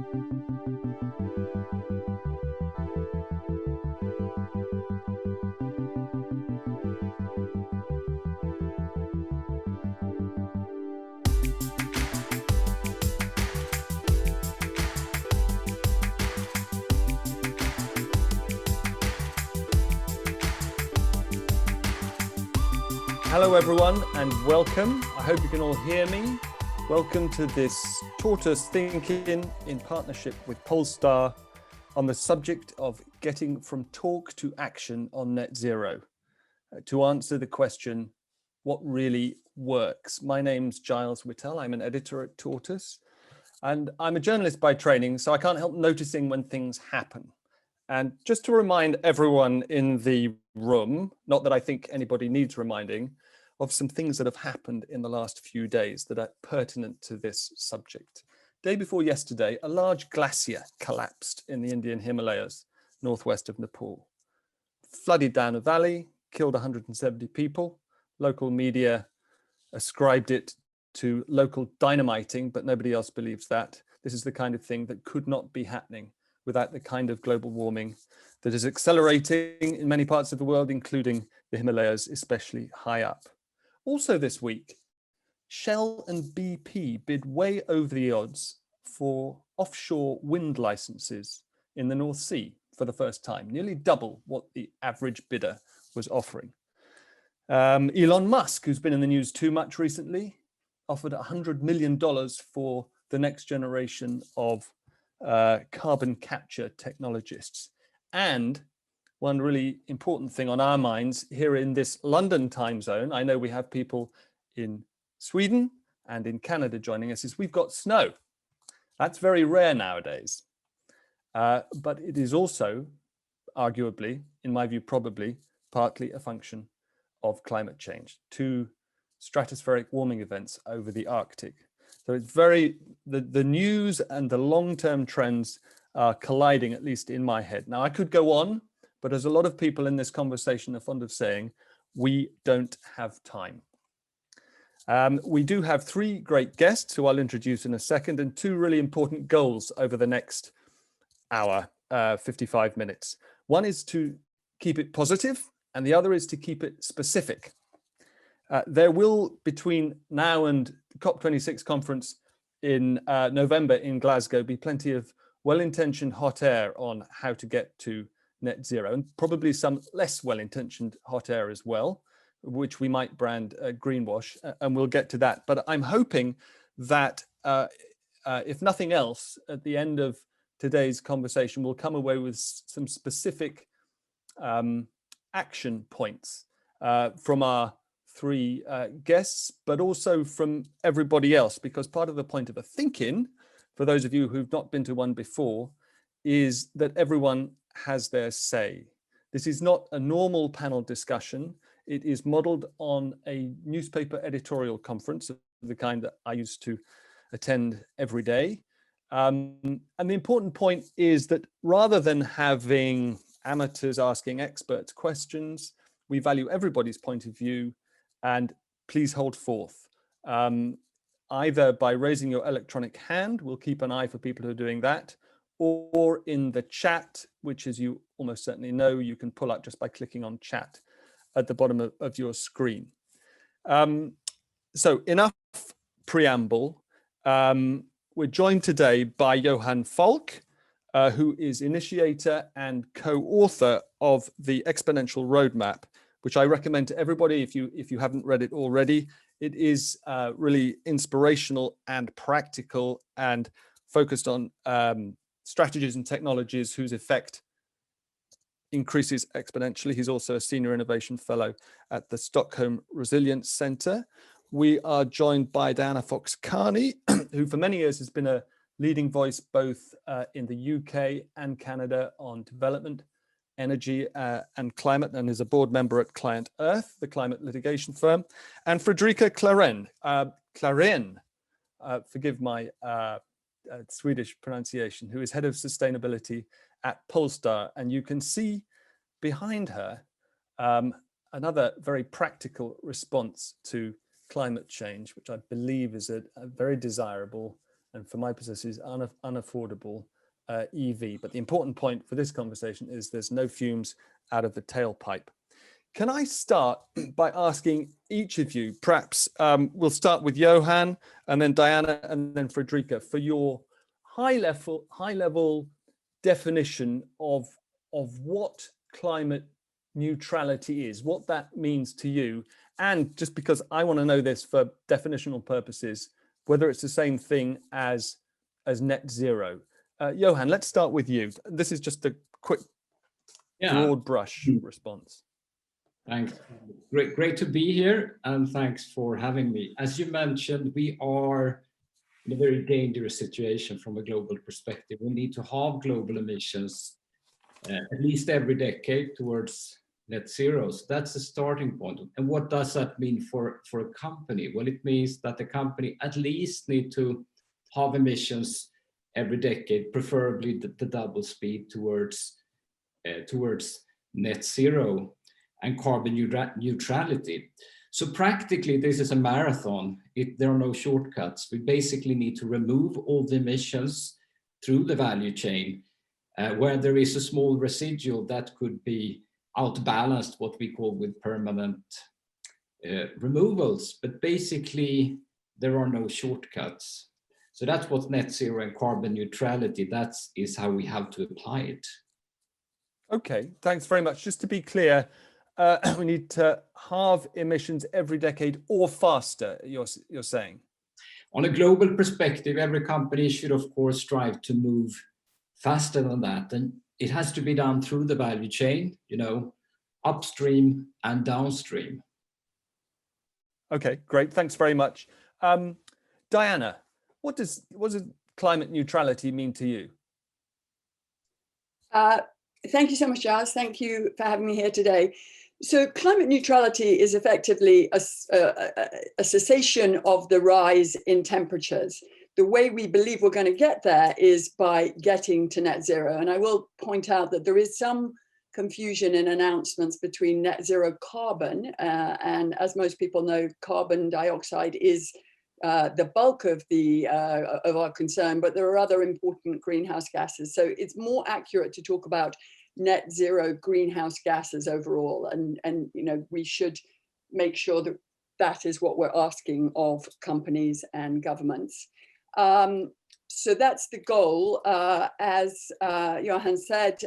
Hello everyone and welcome. I hope you can all hear me. Welcome to this Tortoise Thinking in partnership with Polstar on the subject of getting from talk to action on net zero. To answer the question, what really works? My name's Giles Whittell. I'm an editor at Tortoise and I'm a journalist by training, so I can't help noticing when things happen. And just to remind everyone in the room, not that I think anybody needs reminding, of some things that have happened in the last few days that are pertinent to this subject. Day before yesterday, a large glacier collapsed in the Indian Himalayas, northwest of Nepal. Flooded down a valley, killed 170 people. Local media ascribed it to local dynamiting, but nobody else believes that. This is the kind of thing that could not be happening without the kind of global warming that is accelerating in many parts of the world, including the Himalayas, especially high up. Also this week, Shell and BP bid way over the odds for offshore wind licenses in the North Sea for the first time, nearly double what the average bidder was offering. Elon Musk, who's been in the news too much recently, offered $100 million for the next generation of carbon capture technologists. And one really important thing on our minds here in this London time zone, I know we have people in Sweden and in Canada joining us, is we've got snow. That's very rare nowadays. But it is also, arguably, in my view, probably partly a function of climate change, two stratospheric warming events over the Arctic. So it's the news and the long-term trends are colliding, at least in my head. Now, I could go on, but as a lot of people in this conversation are fond of saying, we don't have time. We do have three great guests who I'll introduce in a second, and two really important goals over the next hour, 55 minutes. One is to keep it positive, and the other is to keep it specific. There will, between now and the COP26 conference in November in Glasgow, be plenty of well-intentioned hot air on how to get to net zero, and probably some less well-intentioned hot air as well, which we might brand greenwash, and we'll get to that. But I'm hoping that if nothing else, at the end of today's conversation, we'll come away with some specific action points from our three guests, but also from everybody else, because part of the point of a think-in, for those of you who've not been to one before, is that everyone has their say. This is not a normal panel discussion. It is modeled on a newspaper editorial conference of the kind that I used to attend every day. And the important point is that rather than having amateurs asking experts questions, we value everybody's point of view, and please hold forth. Either by raising your electronic hand, we'll keep an eye for people who are doing that, or in the chat, which, as you almost certainly know, you can pull up just by clicking on chat at the bottom of your screen. So enough preamble. We're joined today by Johan Falk, who is initiator and co-author of the Exponential Roadmap, which I recommend to everybody if you haven't read it already. It is really inspirational and practical and focused on strategies and technologies whose effect increases exponentially. He's also a senior innovation fellow at the Stockholm Resilience Centre. We are joined by Diana Fox Carney, who for many years has been a leading voice both in the UK and Canada on development, energy and climate, and is a board member at Client Earth, the climate litigation firm, and Fredrika Klaren, forgive my Swedish pronunciation, who is head of sustainability at Polstar. And you can see behind her another very practical response to climate change, which I believe is a very desirable and for my purposes, unaffordable EV. But the important point for this conversation is there's no fumes out of the tailpipe. Can I start by asking each of you, perhaps we'll start with Johan and then Diana and then Fredrika, for your high level definition of what climate neutrality is, what that means to you. And just because I want to know this for definitional purposes, whether it's the same thing as net zero. Johan, let's start with you. This is just a quick, broad brush response. Thanks. Great to be here, and thanks for having me. As you mentioned, we are in a very dangerous situation from a global perspective. We need to halve global emissions at least every decade towards net zero. So that's the starting point. And what does that mean for a company? Well, it means that the company at least need to halve emissions every decade, preferably the double speed towards net zero and carbon neutrality. So practically, this is a marathon. There are no shortcuts. We basically need to remove all the emissions through the value chain, where there is a small residual that could be outbalanced, what we call with permanent removals. But basically, there are no shortcuts. So that's what net zero and carbon neutrality, that is how we have to apply it. Okay, thanks very much. Just to be clear, we need to halve emissions every decade or faster, you're saying? On a global perspective, every company should, of course, strive to move faster than that. And it has to be done through the value chain, upstream and downstream. Okay, great. Thanks very much. Diana, what does climate neutrality mean to you? Thank you so much, Giles. Thank you for having me here today. So climate neutrality is effectively a cessation of the rise in temperatures. The way we believe we're going to get there is by getting to net zero. And I will point out that there is some confusion in announcements between net zero carbon, and as most people know, carbon dioxide is the bulk of our concern, but there are other important greenhouse gases. So it's more accurate to talk about net zero greenhouse gases overall, and we should make sure that that is what we're asking of companies and governments. So that's the goal. As Johan said,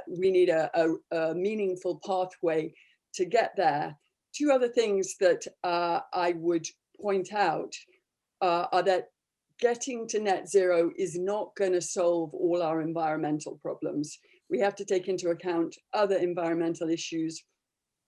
we need a meaningful pathway to get there. Two other things that I would point out are that getting to net zero is not going to solve all our environmental problems. We have to take into account other environmental issues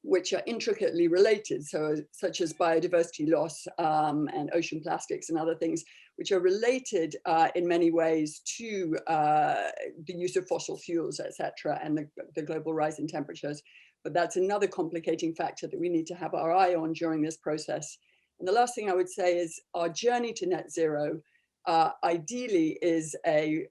which are intricately related, such as biodiversity loss and ocean plastics and other things, which are related in many ways to the use of fossil fuels, etc., and the global rise in temperatures. But that's another complicating factor that we need to have our eye on during this process. And the last thing I would say is our journey to net zero ideally is a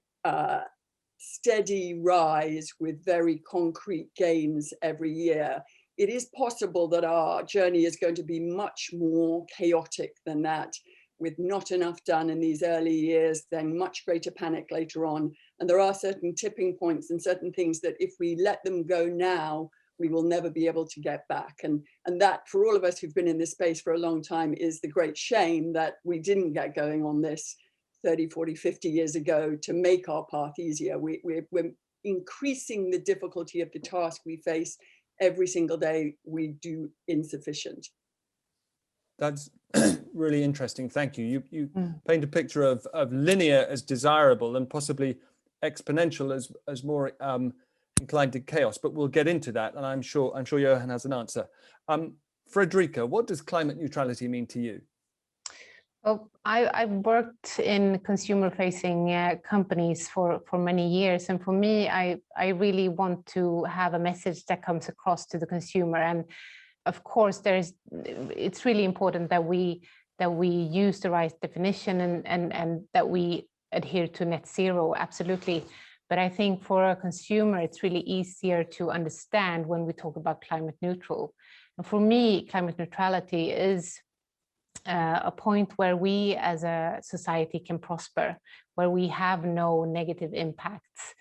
steady rise with very concrete gains every year. It is possible that our journey is going to be much more chaotic than that, with not enough done in these early years, then much greater panic later on. And there are certain tipping points and certain things that if we let them go now, we will never be able to get back. And that, for all of us who've been in this space for a long time, is the great shame that we didn't get going on this 30, 40, 50 years ago to make our path easier. We're increasing the difficulty of the task we face every single day. We do insufficient. That's really interesting. Thank you. You paint a picture of linear as desirable and possibly exponential as more inclined to chaos, but we'll get into that. And I'm sure Johan has an answer. Fredrika, what does climate neutrality mean to you? Well, I've worked in consumer-facing companies for many years, and for me, I really want to have a message that comes across to the consumer. And of course, it's really important that we use the right definition and that we adhere to net zero, absolutely. But I think for a consumer, it's really easier to understand when we talk about climate neutral. And for me, climate neutrality is a point where we as a society can prosper, where we have no negative impacts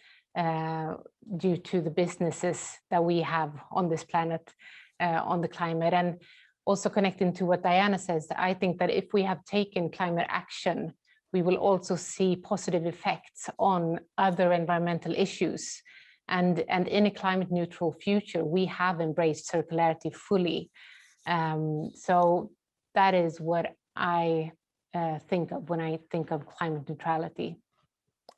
due to the businesses that we have on this planet, on the climate. And also connecting to what Diana says, I think that if we have taken climate action, we will also see positive effects on other environmental issues. And in a climate neutral future, we have embraced circularity fully. So that is what I think of when I think of climate neutrality.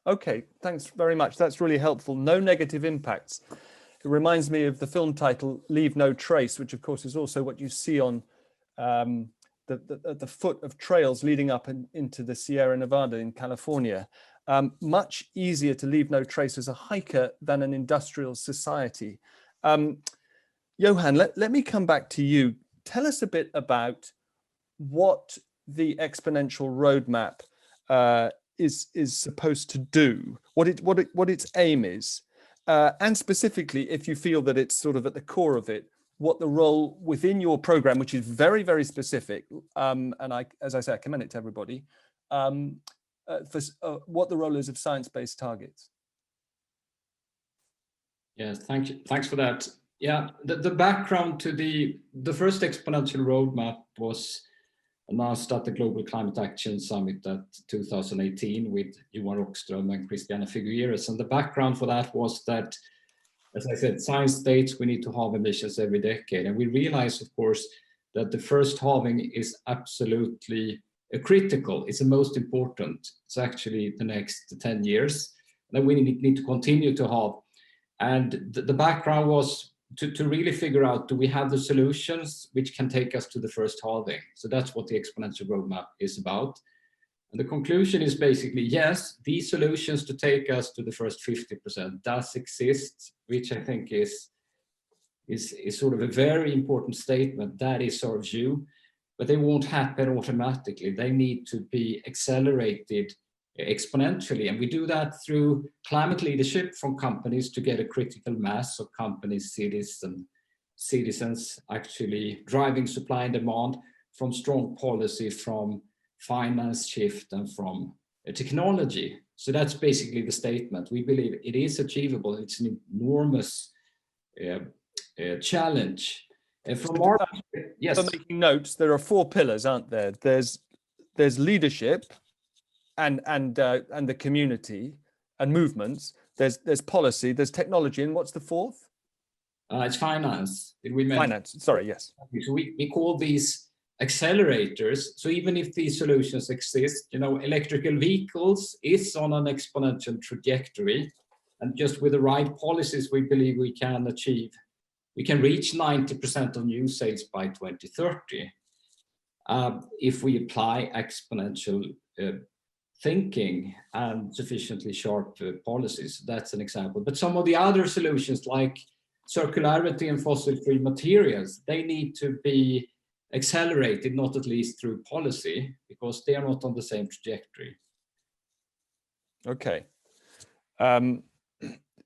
Okay, thanks very much. That's really helpful. No negative impacts. It reminds me of the film title, Leave No Trace, which of course is also what you see on the foot of trails leading up into the Sierra Nevada in California. Much easier to leave no trace as a hiker than an industrial society. Johan, let me come back to you. Tell us a bit about what the Exponential roadmap is supposed to do, what its aim is, and specifically, if you feel that it's sort of at the core of it, what the role within your program, which is very, very specific, and as I say, I commend it to everybody, what the role is of science-based targets. Yes, thanks for that. Yeah, the background to the first Exponential roadmap was announced at the Global Climate Action Summit at 2018 with Johan Rockström and Christiana Figueres. And the background for that was that, as I said, science states we need to halve emissions every decade. And we realize, of course, that the first halving is absolutely critical. It's the most important. It's actually the next 10 years. Then we need to continue to halve. And the background was to really figure out, do we have the solutions which can take us to the first halving? So that's what the Exponential roadmap is about. And the conclusion is basically, yes, these solutions to take us to the first 50% does exist, which I think is sort of a very important statement. That is our view, but they won't happen automatically. They need to be accelerated exponentially. And we do that through climate leadership from companies to get a critical mass of companies, cities, and citizens actually driving supply and demand, from strong policy, from finance shift, and from technology. So that's basically the statement. We believe it is achievable. It's an enormous challenge. And from our yes, for making notes, there are 4 pillars, aren't there? There's leadership and the community and movements. There's policy. There's technology, and what's the 4th? It's finance. Did we mention? Finance. Sorry, yes. So we call these accelerators. So even if these solutions exist, electrical vehicles is on an exponential trajectory, and just with the right policies, we believe we can reach 90% of new sales by 2030 if we apply exponential thinking and sufficiently sharp policies. That's an example. But some of the other solutions, like circularity and fossil-free materials, they need to be accelerated, not at least through policy, because they are not on the same trajectory. Okay.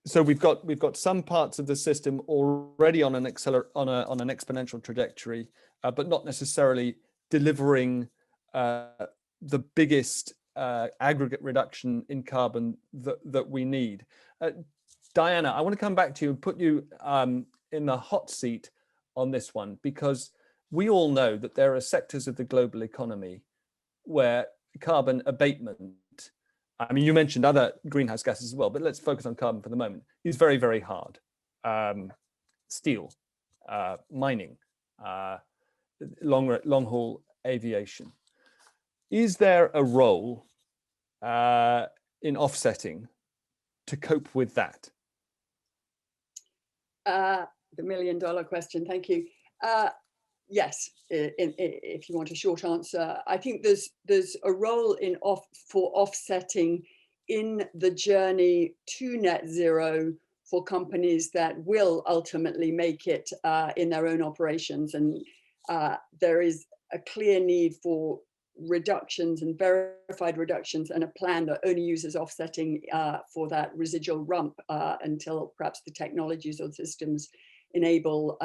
So we've got some parts of the system already on an exponential trajectory, but not necessarily delivering the biggest aggregate reduction in carbon that we need. Diana, I want to come back to you and put you in the hot seat on this one, because we all know that there are sectors of the global economy where carbon abatement, I mean, you mentioned other greenhouse gases as well, but let's focus on carbon for the moment, is very, very hard. Steel, mining, long-haul aviation. Is there a role in offsetting to cope with that? The million-dollar question, thank you. Yes, if you want a short answer. I think there's a role for offsetting in the journey to net zero for companies that will ultimately make it in their own operations. And there is a clear need for reductions and verified reductions, and a plan that only uses offsetting for that residual rump until perhaps the technologies or systems enable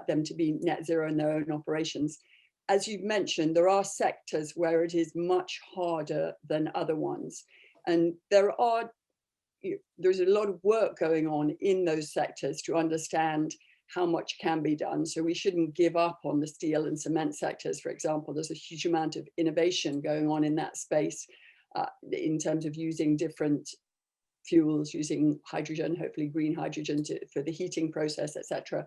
them to be net zero in their own operations. as you've mentioned, there are sectors where it is much harder than other ones. And there's a lot of work going on in those sectors to understand how much can be done. So we shouldn't give up on the steel and cement sectors, for example. There's a huge amount of innovation going on in that space in terms of using different fuels, using hydrogen, hopefully green hydrogen for the heating process, etc.,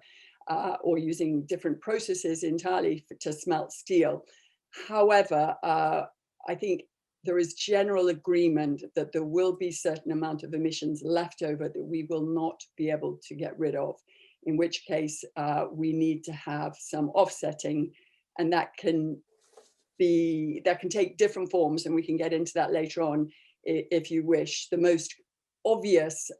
or using different processes entirely to smelt steel. However, I think there is general agreement that there will be certain amount of emissions left over that we will not be able to get rid of, in which case we need to have some offsetting, and that can take different forms, and we can get into that later on if you wish. The most obvious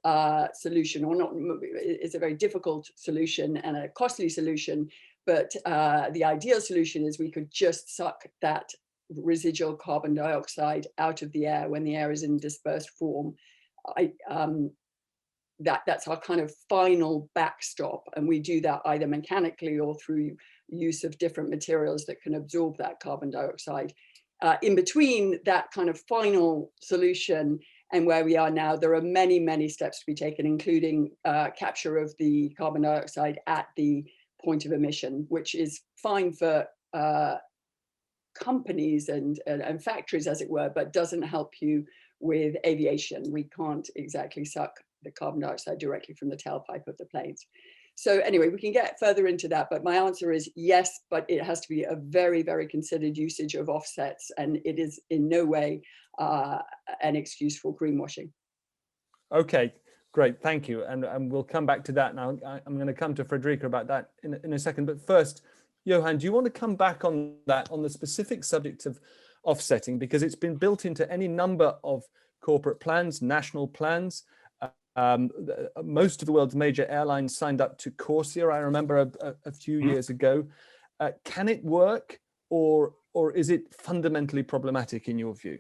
solution, or not, it's a very difficult solution and a costly solution, but the ideal solution is we could just suck that residual carbon dioxide out of the air when the air is in dispersed form. That's our kind of final backstop, and we do that either mechanically or through use of different materials that can absorb that carbon dioxide. In between that kind of final solution and where we are now, there are many, many steps to be taken, including capture of the carbon dioxide at the point of emission, which is fine for companies and factories, as it were, but doesn't help you with aviation. We can't exactly suck the carbon dioxide directly from the tailpipe of the planes. So anyway, we can get further into that, but my answer is yes, but it has to be a very, very considered usage of offsets, and it is in no way an excuse for greenwashing. Okay, great, thank you. And we'll come back to that now. I'm going to come to Fredrika about that in a second, but first, Johan, do you want to come back on that, on the specific subject of offsetting, because it's been built into any number of corporate plans, national plans. Most of the world's major airlines signed up to Corsia, I remember a few years ago. Can it work, or is it fundamentally problematic in your view?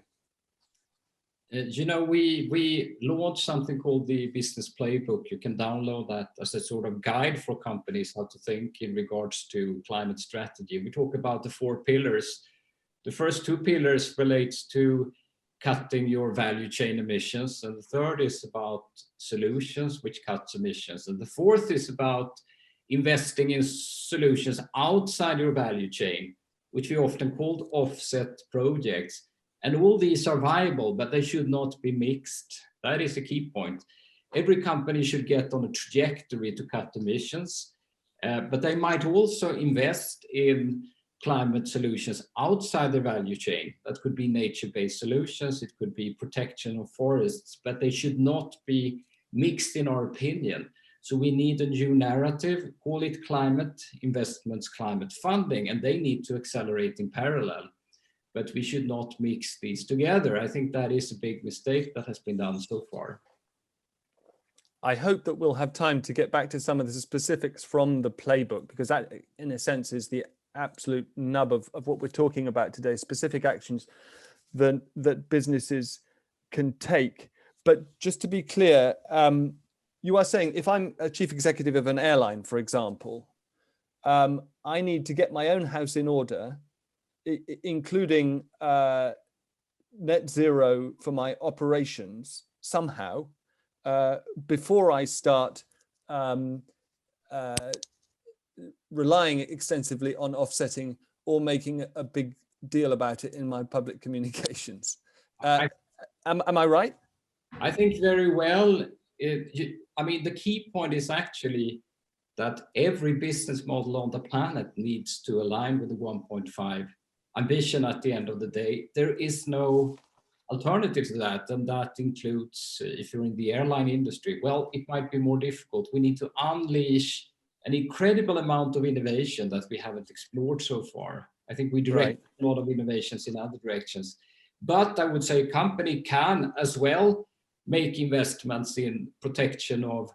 You know, we launched something called the Business Playbook. You can download that as a sort of guide for companies how to think in regards to climate strategy. We talk about the 4 pillars. The first 2 pillars relates to cutting your value chain emissions, and the third is about solutions which cuts emissions, and the fourth is about investing in solutions outside your value chain, which we often call offset projects. And all these are viable, but they should not be mixed. That is a key point. Every company should get on a trajectory to cut emissions, but they might also invest in climate solutions outside the value chain. That could be nature-based solutions, it could be protection of forests, but they should not be mixed, in our opinion. So we need a new narrative, call it climate investments, climate funding, and they need to accelerate in parallel. But we should not mix these together. I think that is a big mistake that has been done so far. I hope that we'll have time to get back to some of the specifics from the playbook, because that, in a sense, is the absolute nub of what we're talking about today, specific actions that businesses can take. But just to be clear, you are saying if I'm a chief executive of an airline, for example, I need to get my own house in order, including net zero for my operations somehow, before I start relying extensively on offsetting or making a big deal about it in my public communications. Am I right? I think very well. I mean, the key point is actually that every business model on the planet needs to align with the 1.5 ambition at the end of the day. There is no alternative to that, and that includes if you're in the airline industry, well, it might be more difficult. We need to unleash an incredible amount of innovation that we haven't explored so far. I think we direct a lot of innovations in other directions. But I would say a company can as well make investments in protection of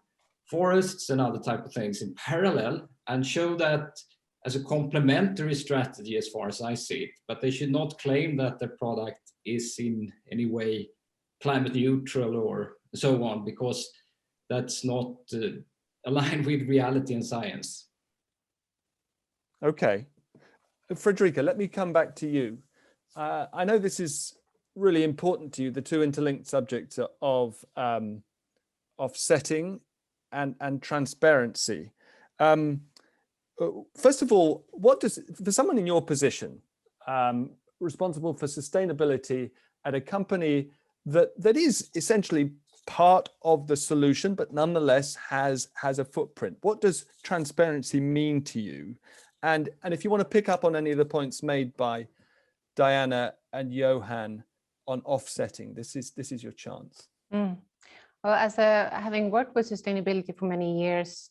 forests and other type of things in parallel, and show that as a complementary strategy as far as I see it. But they should not claim that their product is in any way climate neutral or so on, because that's not aligned with reality and science. Okay. Fredrika, let me come back to you. I know this is really important to you, the two interlinked subjects of setting and transparency. First of all, what does, for someone in your position, responsible for sustainability at a company that is essentially part of the solution, but nonetheless has a footprint, what does transparency mean to you? And if you want to pick up on any of the points made by Diana and Johan on offsetting, this is your chance. Well, having worked with sustainability for many years,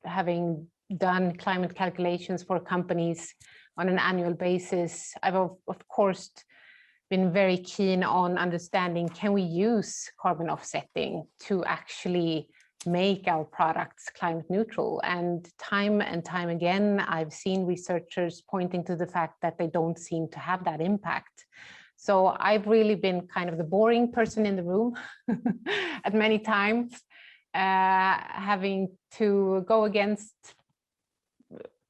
having done climate calculations for companies on an annual basis, I've of course been very keen on understanding, can we use carbon offsetting to actually make our products climate neutral? And time again, I've seen researchers pointing to the fact that they don't seem to have that impact. So I've really been kind of the boring person in the room at many times, having to go against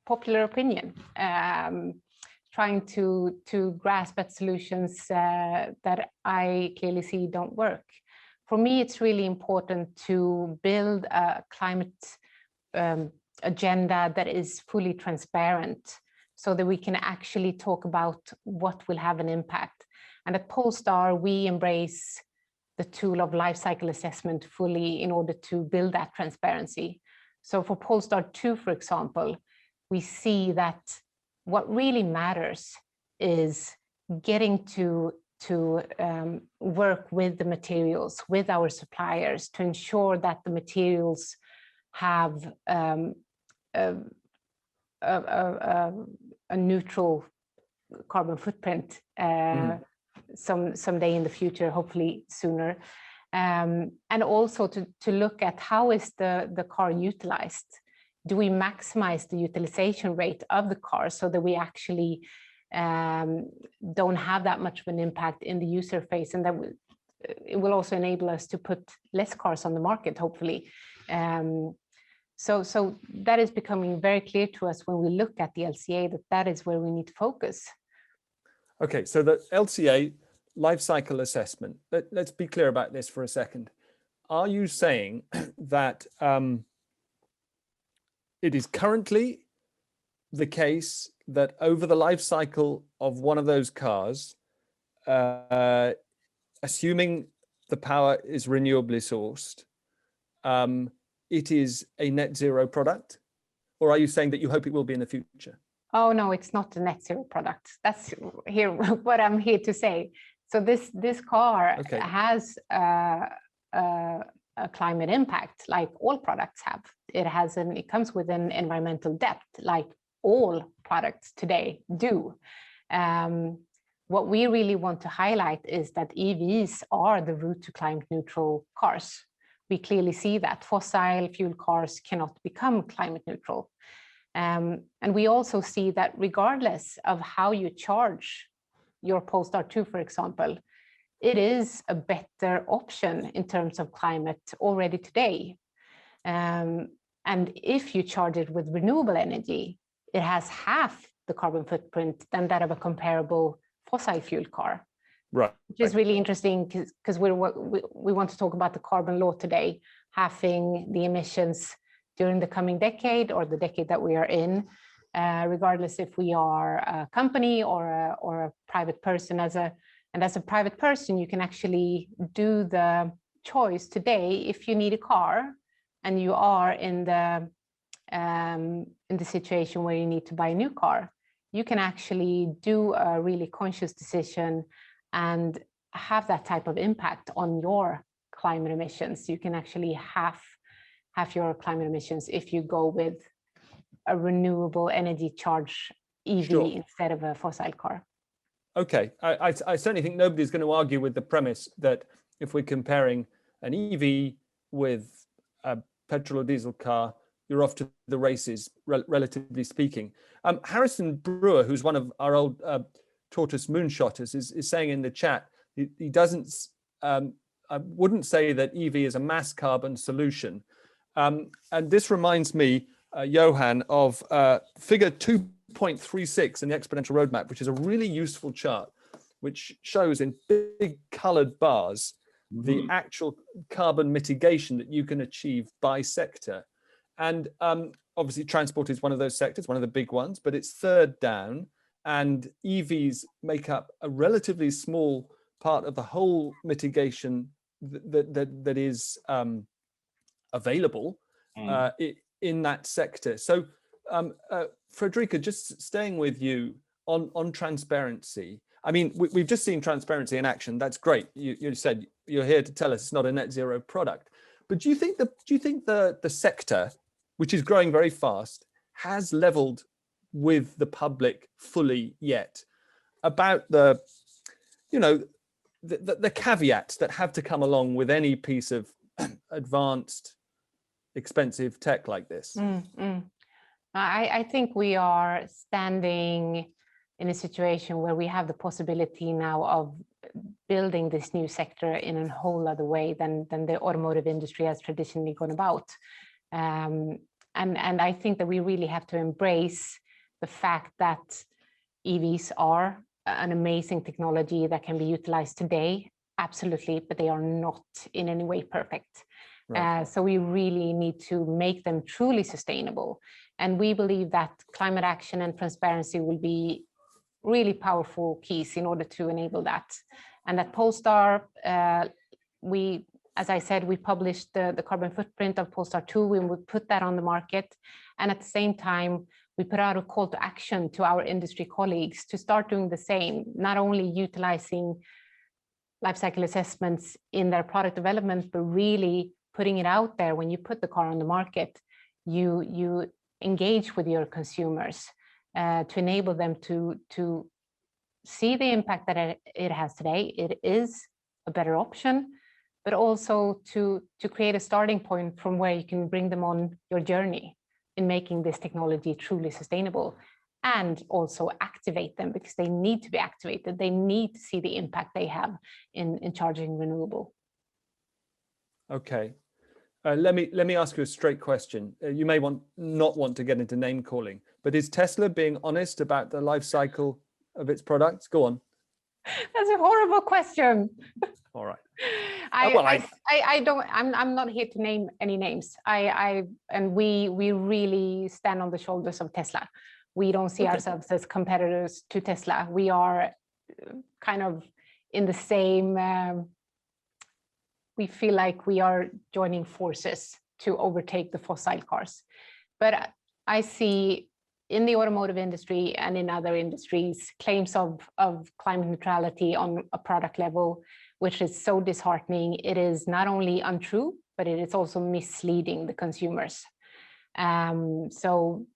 popular opinion, trying to grasp at solutions that I clearly see don't work. For me, it's really important to build a climate agenda that is fully transparent so that we can actually talk about what will have an impact. And at Polestar, we embrace the tool of life cycle assessment fully in order to build that transparency. So for Polestar 2, for example, we see that what really matters is getting to work with the materials, with our suppliers, to ensure that the materials have a neutral carbon footprint someday in the future, hopefully sooner. And also to look at how is the car utilized. Do we maximize the utilization rate of the car so that we actually don't have that much of an impact in the user phase, and that it will also enable us to put less cars on the market, hopefully. So that is becoming very clear to us when we look at the LCA, that is where we need to focus. Okay, so the LCA, life cycle assessment, let's be clear about this for a second. Are you saying that it is currently the case that over the life cycle of one of those cars, assuming the power is renewably sourced, it is a net zero product? Or are you saying that you hope it will be in the future? Oh, no, it's not a net zero product. That's here what I'm here to say. So this car has a climate impact like all products have. It comes with an environmental debt like all products today do. What we really want to highlight is that EVs are the route to climate neutral cars. We clearly see that fossil fuel cars cannot become climate neutral. And we also see that regardless of how you charge your Polestar 2, for example, it is a better option in terms of climate already today. And if you charge it with renewable energy, it has half the carbon footprint than that of a comparable fossil fuel car. Right. Which is really interesting because we want to talk about the carbon law today, halving the emissions during the coming decade or the decade that we are in, regardless if we are a company or a private person. As a private person, you can actually do the choice today if you need a car and you are in the situation where you need to buy a new car. You can actually do a really conscious decision and have that type of impact on your climate emissions. You can actually halve your climate emissions if you go with a renewable energy charge EV instead of a fossil car. Okay, I certainly think nobody's going to argue with the premise that if we're comparing an EV with a petrol or diesel car, you're off to the races, relatively speaking. Harrison Brewer, who's one of our old tortoise moonshotters, is saying in the chat, he doesn't, I wouldn't say that EV is a mass carbon solution. And this reminds me, Johan, of figure 2.36 in the exponential roadmap, which is a really useful chart, which shows in big colored bars the actual carbon mitigation that you can achieve by sector. And obviously transport is one of those sectors, one of the big ones, but it's third down, and EVs make up a relatively small part of the whole mitigation that is available in that sector. So Fredrika, just staying with you on transparency. I mean, we've just seen transparency in action. That's great. You said you're here to tell us it's not a net zero product. But do you think the sector, which is growing very fast, has leveled with the public fully yet about the caveats that have to come along with any piece of advanced, expensive tech like this? I think we are standing in a situation where we have the possibility now of building this new sector in a whole other way than the automotive industry has traditionally gone about. And I think that we really have to embrace the fact that EVs are an amazing technology that can be utilized today, absolutely, but they are not in any way perfect. Right. So we really need to make them truly sustainable. And we believe that climate action and transparency will be really powerful keys in order to enable that. And at Polestar, as I said, we published the carbon footprint of Polestar 2, and we put that on the market. And at the same time, we put out a call to action to our industry colleagues to start doing the same, not only utilizing life cycle assessments in their product development, but really putting it out there. When you put the car on the market, you engage with your consumers to enable them to see the impact that it has today. It is a better option, but also to create a starting point from where you can bring them on your journey in making this technology truly sustainable, and also activate them, because they need to be activated. They need to see the impact they have in charging renewable. Okay. Let me ask you a straight question. You may not want to get into name calling, but is Tesla being honest about the life cycle of its products? Go on. That's a horrible question. All right. I'm not here to name any names. We really stand on the shoulders of Tesla. We don't see ourselves as competitors to Tesla. We are kind of in the same. We feel like we are joining forces to overtake the fossil cars. But I see in the automotive industry and in other industries claims of climate neutrality on a product level, which is so disheartening. It is not only untrue, but it is also misleading the consumers. So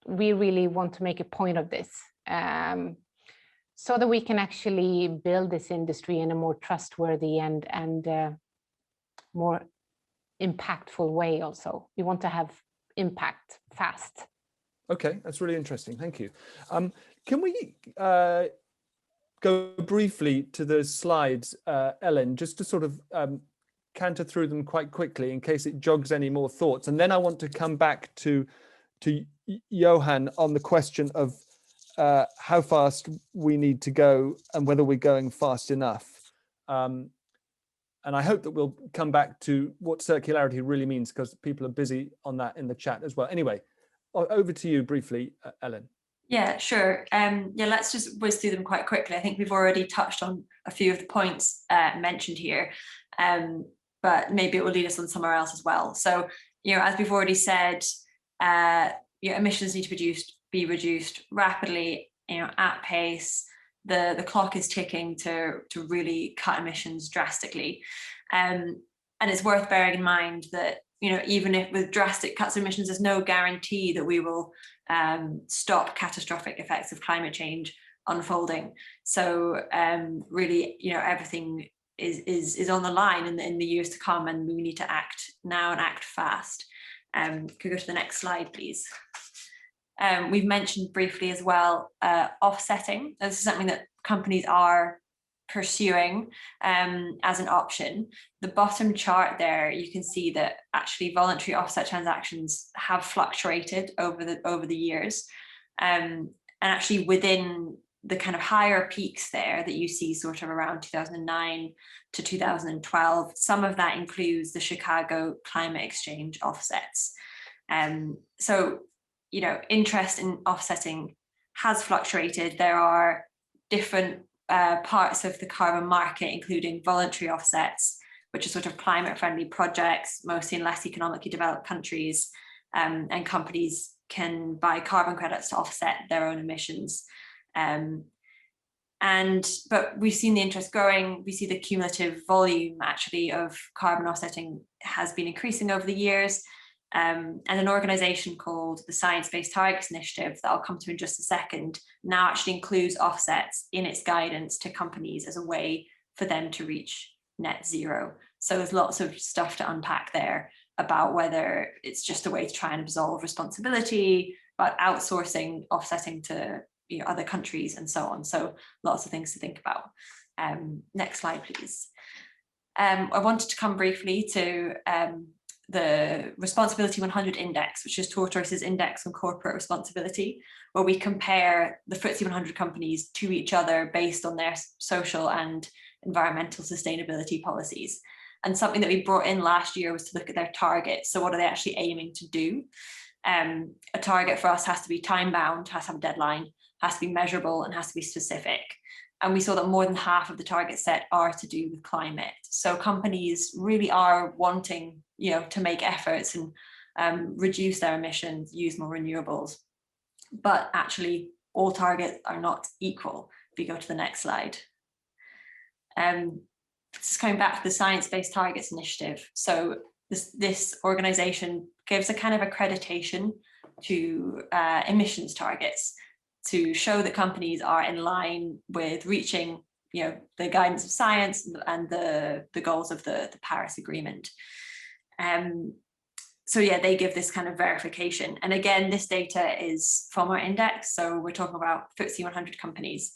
we really want to make a point of this, so that we can actually build this industry in a more trustworthy and more impactful way also. We want to have impact fast. Okay, that's really interesting. Thank you. Can we go briefly to the slides, Ellen, just to sort of canter through them quite quickly in case it jogs any more thoughts. And then I want to come back to Johan on the question of how fast we need to go and whether we're going fast enough. And I hope that we'll come back to what circularity really means, because people are busy on that in the chat as well. Anyway, over to you briefly, Ellen. Yeah, sure. Let's just whiz through them quite quickly. I think we've already touched on a few of the points mentioned here, but maybe it will lead us on somewhere else as well. So, as we've already said, emissions need to be reduced rapidly, at pace. The clock is ticking to really cut emissions drastically. And it's worth bearing in mind that, even if with drastic cuts of emissions, there's no guarantee that we will stop catastrophic effects of climate change unfolding. So really, everything is on the line in the years to come, and we need to act now and act fast. Could go to the next slide, please. We've mentioned briefly as well offsetting. This is something that companies are pursuing as an option. The bottom chart there, you can see that actually voluntary offset transactions have fluctuated over the years. And actually within the kind of higher peaks there that you see sort of around 2009 to 2012, some of that includes the Chicago Climate Exchange offsets. So, you know, interest in offsetting has fluctuated. There are different parts of the carbon market, including voluntary offsets, which are sort of climate-friendly projects, mostly in less economically developed countries, and companies can buy carbon credits to offset their own emissions. But we've seen the interest growing. We see the cumulative volume actually of carbon offsetting has been increasing over the years. And an organization called the Science-Based Targets Initiative that I'll come to in just a second now actually includes offsets in its guidance to companies as a way for them to reach net zero. So there's lots of stuff to unpack there about whether it's just a way to try and absolve responsibility, about outsourcing offsetting to other countries and so on. So lots of things to think about. Next slide, please. I wanted to come briefly to the Responsibility 100 Index, which is Tortoise's index on corporate responsibility, where we compare the FTSE 100 companies to each other based on their social and environmental sustainability policies. And something that we brought in last year was to look at their targets. So what are they actually aiming to do? A target for us has to be time bound, has to have a deadline, has to be measurable, and has to be specific. And we saw that more than half of the targets set are to do with climate. So companies really are wanting, to make efforts and reduce their emissions, use more renewables. But actually, all targets are not equal. If you go to the next slide. Just coming back to the Science-Based Targets Initiative. So this organization gives a kind of accreditation to emissions targets to show that companies are in line with reaching, the guidance of science and the goals of the Paris Agreement. So yeah, they give this kind of verification. And again, this data is from our index. So we're talking about FTSE 100 companies.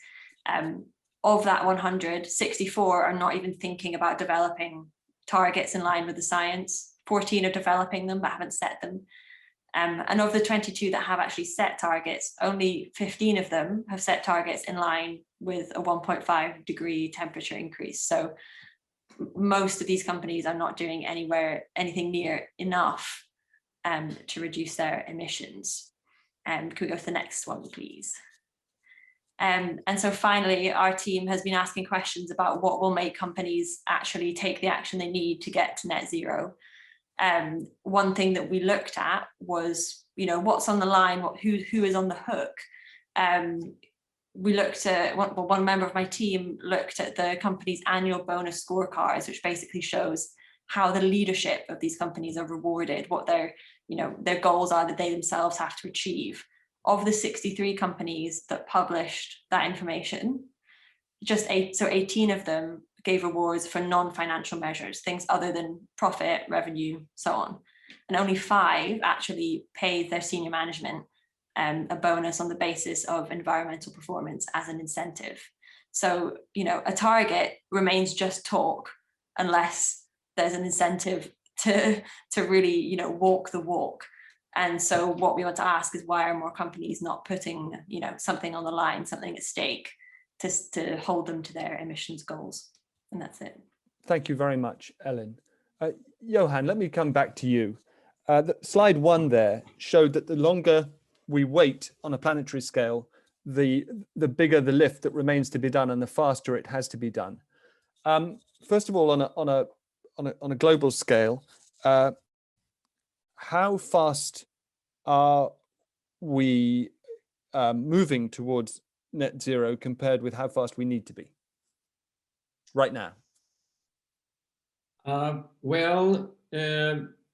Of that 100, 64 are not even thinking about developing targets in line with the science. 14 are developing them, but haven't set them. And of the 22 that have actually set targets, only 15 of them have set targets in line with a 1.5 degree temperature increase. So most of these companies are not doing anything near enough to reduce their emissions. Can we go to the next one, please? And so finally, our team has been asking questions about what will make companies actually take the action they need to get to net zero. One thing that we looked at was, what's on the line, who is on the hook. We looked at, one member of my team looked at the company's annual bonus scorecards, which basically shows how the leadership of these companies are rewarded, what their goals are that they themselves have to achieve. Of the 63 companies that published that information, just 18 of them gave awards for non-financial measures, things other than profit, revenue, so on. And only 5 actually paid their senior management a bonus on the basis of environmental performance as an incentive. So, a target remains just talk unless there's an incentive to really, walk the walk. And so what we want to ask is, why are more companies not putting, something on the line, something at stake to hold them to their emissions goals? And that's it. Thank you very much, Ellen. Johan, let me come back to you. Slide 1 there showed that the longer we wait on a planetary scale, the bigger the lift that remains to be done and the faster it has to be done. First of all, on a global scale, how fast are we moving towards net zero compared with how fast we need to be right now?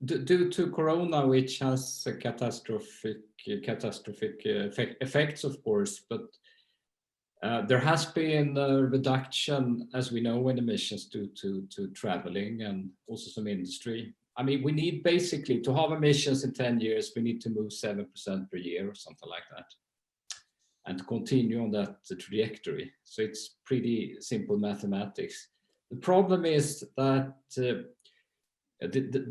Due to Corona, which has catastrophic effects, of course, but there has been a reduction, as we know, in emissions due to traveling and also some industry. I mean, we need basically to have emissions in 10 years, we need to move 7% per year or something like that, and to continue on that trajectory. So it's pretty simple mathematics. The problem is that the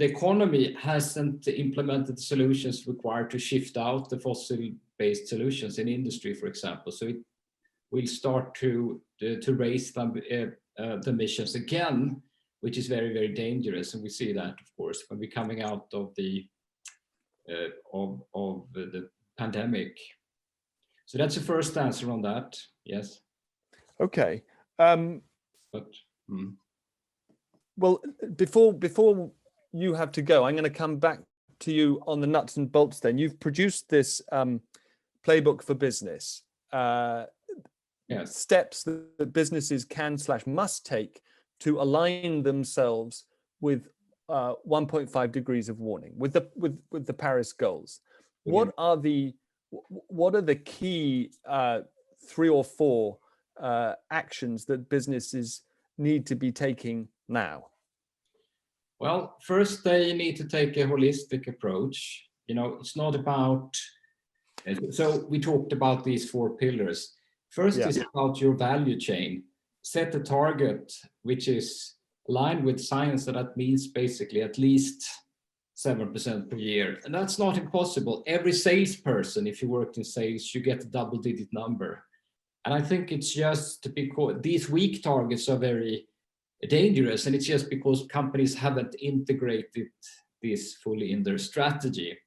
economy hasn't implemented solutions required to shift out the fossil based solutions in industry, for example. So it will start to raise the emissions again, which is very, very dangerous. And we see that, of course, when we're coming out of the pandemic. So that's the first answer on that. Yes. Okay. But well, before you have to go, I'm going to come back to you on the nuts and bolts. Then you've produced this playbook for business. Yes. Steps that businesses can / must take to align themselves with 1.5 degrees of warming, with the Paris goals. Okay. What are the key 3 or 4 actions that businesses need to be taking now? Well, first they need to take a holistic approach. You know, it's not about. So we talked about these 4 pillars. First is about your value chain. Set a target which is aligned with science, and that means basically at least 7% per year. And that's not impossible. Every salesperson, if you worked in sales, you get a double-digit number. And I think it's just because these weak targets are very dangerous, and it's just because companies haven't integrated this fully in their strategy.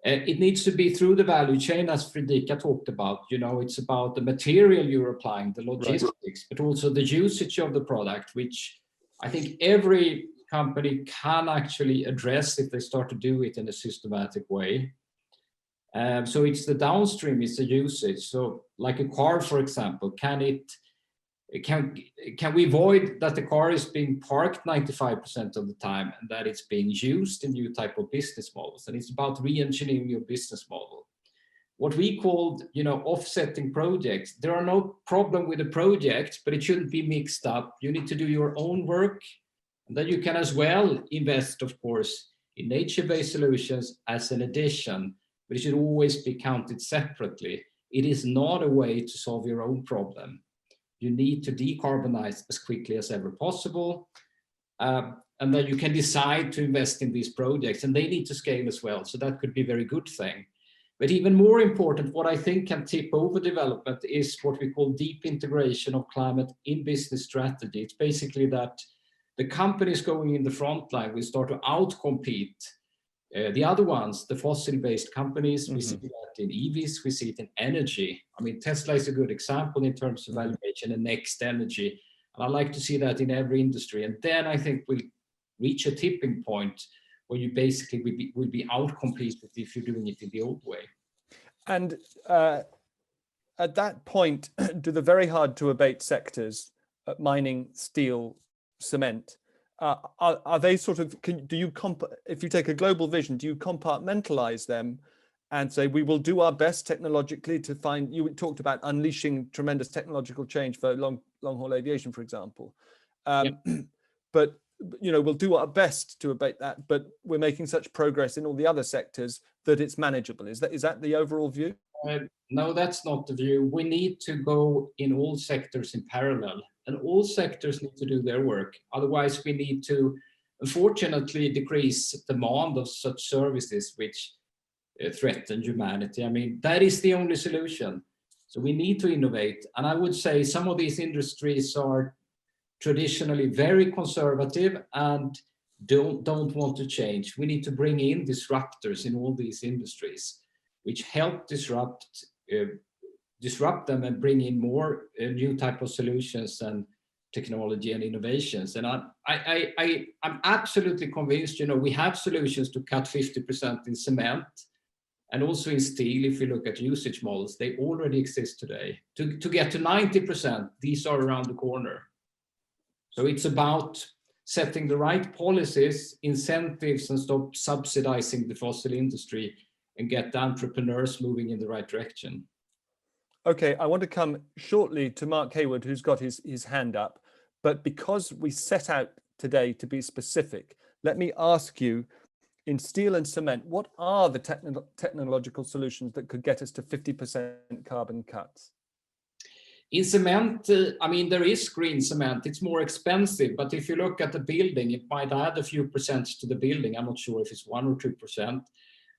It needs to be through the value chain, as Fredrika talked about. You know, it's about the material you're applying, the logistics, but also the usage of the product, which I think every company can actually address if they start to do it in a systematic way. So it's the downstream, it's the usage. So like a car, for example, can we avoid that the car is being parked 95% of the time and that it's being used in new type of business models? And it's about re-engineering your business model. What we called, you know, offsetting projects. There are no problem with the project, but it shouldn't be mixed up. You need to do your own work, and then you can as well invest, of course, in nature-based solutions as an addition, but it should always be counted separately. It is not a way to solve your own problem. You need to decarbonize as quickly as ever possible. And then you can decide to invest in these projects, and they need to scale as well. So that could be a very good thing. But even more important, what I think can tip over development is what we call deep integration of climate in business strategy. It's basically that the companies going in the front line will start to outcompete the other ones, the fossil-based companies. Mm-hmm. We see that in EVs, we see it in energy. I mean, Tesla is a good example in terms of valuation and next energy. And I like to see that in every industry. And then I think we'll reach a tipping point where you basically will be outcompeted if you're doing it in the old way. And at that point, do the very hard to abate sectors, mining, steel, cement, are they sort of, if you take a global vision, do you compartmentalize them and say, we will do our best technologically to find, you talked about unleashing tremendous technological change for long haul aviation, for example. But, you know, we'll do our best to abate that, but we're making such progress in all the other sectors that it's manageable. Is that the overall view? No, that's not the view. We need to go in all sectors in parallel, and all sectors need to do their work. Otherwise, we need to, unfortunately, decrease demand of such services which threaten humanity. I mean, that is the only solution. So we need to innovate. And I would say some of these industries are traditionally very conservative and don't want to change. We need to bring in disruptors in all these industries, which help disrupt them and bring in more new type of solutions and technology and innovations. And I'm absolutely convinced, you know, we have solutions to cut 50% in cement and also in steel. If you look at usage models, they already exist today. To get to 90%, these are around the corner. So it's about setting the right policies, incentives, and stop subsidizing the fossil industry and get the entrepreneurs moving in the right direction. Okay, I want to come shortly to Mark Hayward, who's got his hand up. But because we set out today to be specific, let me ask you, in steel and cement, what are the technological solutions that could get us to 50% carbon cuts? In cement, I mean, there is green cement. It's more expensive, but if you look at the building, it might add a few percent to the building. I'm not sure if it's 1 or 2%.